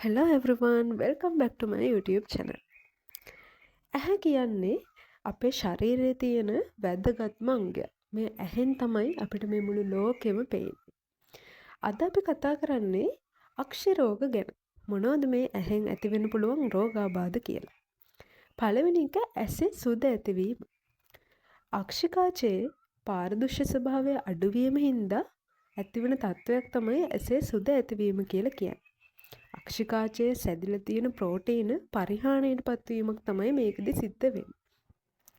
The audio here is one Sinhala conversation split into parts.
Hello everyone, welcome back to my YouTube channel. ඇහැ කියන්නේ අපේ ශරීරයේ තියෙන වැදගත්ම අංගයක්. මේ ඇහෙන් තමයි අපිට මේ මුළු ලෝකෙම පේන්නේ. අද අපි කතා කරන්නේ අක්ෂි රෝග ගැන. මොනවද මේ ඇහෙන් ඇතිවෙන්න පුළුවන් රෝගාබාධ කියලා. පළවෙනි එක ඇසේ සුද ඇතිවීම. අක්ෂිකාචයේ පාරදෘශ්‍ය ස්වභාවය අඩුවීම හින්දා ඇතිවන තත්වයක් තමයි ඇසේ සුද ඇතිවීම කියලා කියන්නේ. අක්ෂිකාචයේ සැදිලා තියෙන ප්‍රෝටීන පරිහානියට පත්වීමක් තමයි මේකෙදි සිද්ධ වෙන්නේ.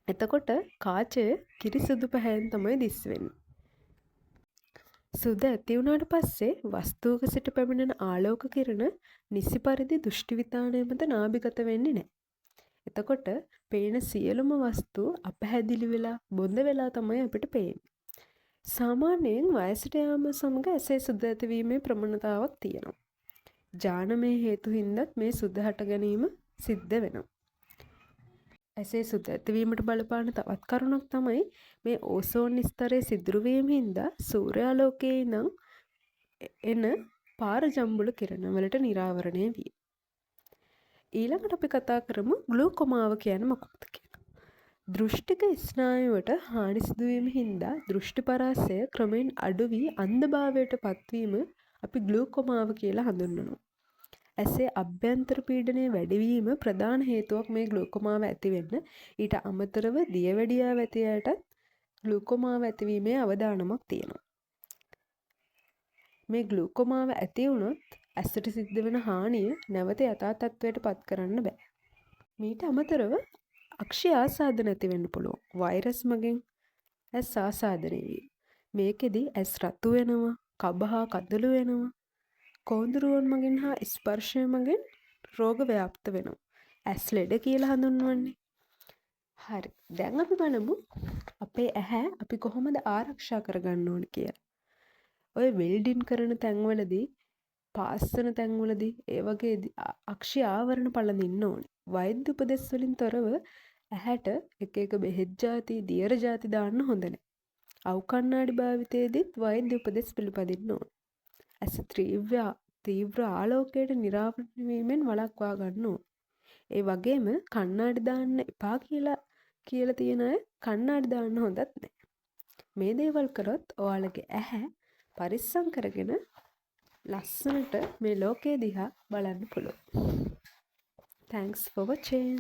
එතකොට කාචය කිරිසුදු පැහැයෙන් තමයි දිස් වෙන්නේ. සුද ඇති වුණාට පස්සේ වස්තුවක සිට පැමිණෙන ආලෝක කිරණ නිසි පරිදි දෘෂ්ටි විතානය මත නාභිගත වෙන්නේ නැහැ. එතකොට පේන සියලුම වස්තු අපැහැදිලි වෙලා බොඳ වෙලා තමයි අපිට පේන්නේ. සාමාන්‍යයෙන් වයසට යාම සමග ඇසේ සුද ඇතිවීමේ ප්‍රවණතාවක් තියෙනවා. ජානමය හේතු හින්දත් මේ සුද හට ගැනීම සිද්ධ වෙනවා. ඇසේ සුද ඇතිවීමට බලපාන තවත් කරුණක් තමයි මේ ඕසෝන් ස්තරයේ සිදුරුවීම හින්දා සූර්යාලෝකයේ ඉඳන් එන පාරජම්බුල කිරණ වලට නිරාවරණය විය. ඊළඟට අපි කතා කරමු ග්ලූකෝමාව කියන්නේ මොකක්ද කියලා. දෘෂ්ටික ස්නායුවට හානි සිදුවීම හින්දා දෘෂ්ටි පරාසය ක්‍රමෙන් අඩු වී අන්ධභාවයට පත්වීම අපි ග්ලූකෝමාව කියලා හඳුන්වනවා. ඇසේ අභ්‍යන්තර පීඩනය වැඩිවීම ප්‍රධාන හේතුවක් මේ ග්ලූකෝමාව ඇති වෙන්න. ඊට අමතරව දියවැඩියාව ඇති අයටත් ග්ලූකෝමාව ඇතිවීමේ අවදානමක් තියෙනවා. මේ ග්ලූකෝමාව ඇති වුණොත් ඇසට සිද්ධ වෙන හානිය නැවත යථා තත්ත්වයට පත් කරන්න බෑ. මීට අමතරව අක්ෂි ආසාදන ඇති වෙන්න පුළුවන්. වෛරස් මගින් ඇස් ආසාදනය වීම. මේකෙදි ඇස් රතු වෙනවා, කබ හා කඳුළු වෙනවා. කෝඳුරුවන් මගින් හා ස්පර්ශය මගින් රෝග ව්‍යාප්ත වෙනවා. ඇස් ලෙඩ කියලා හඳුන්වන්නේ. හරි. දැන් අපි බලමු අපේ ඇහැ අපි කොහොමද ආරක්ෂා කරගන්න ඕන කියලා. ඔය වෙල්ඩින් කරන තැන්වලදී, පාස්සන තැන්වලදී ඒ වගේ අක්ෂි ආවරණ පළඳින්න ඕනේ. වෛද්‍ය උපදෙස් වලින් තොරව ඇහැට එක එක බෙහෙත් ಜಾති, දියර ಜಾති දාන්න හොඳ නැහැ. අවු කණ්ණාඩි භාවිතයේදීත් වෛද්‍ය උපදෙස් පිළිපදින්න ඕනේ. ඇස තීව්‍ර ආලෝකයට නිරාවරණය වීමෙන් වළක්වා ගන්න ඕන. ඒ වගේම කණ්ණාඩි දාන්න එපා කියලා තියෙන අය කණ්ණාඩි දාන්න හොඳත් නැහැ. මේ දේවල් කරොත් ඔයාලගේ ඇහැ පරිස්සම් කරගෙන ලස්සනට මේ ලෝකයේ දිහා බලන්න පුළුවන්. Thanks for watching.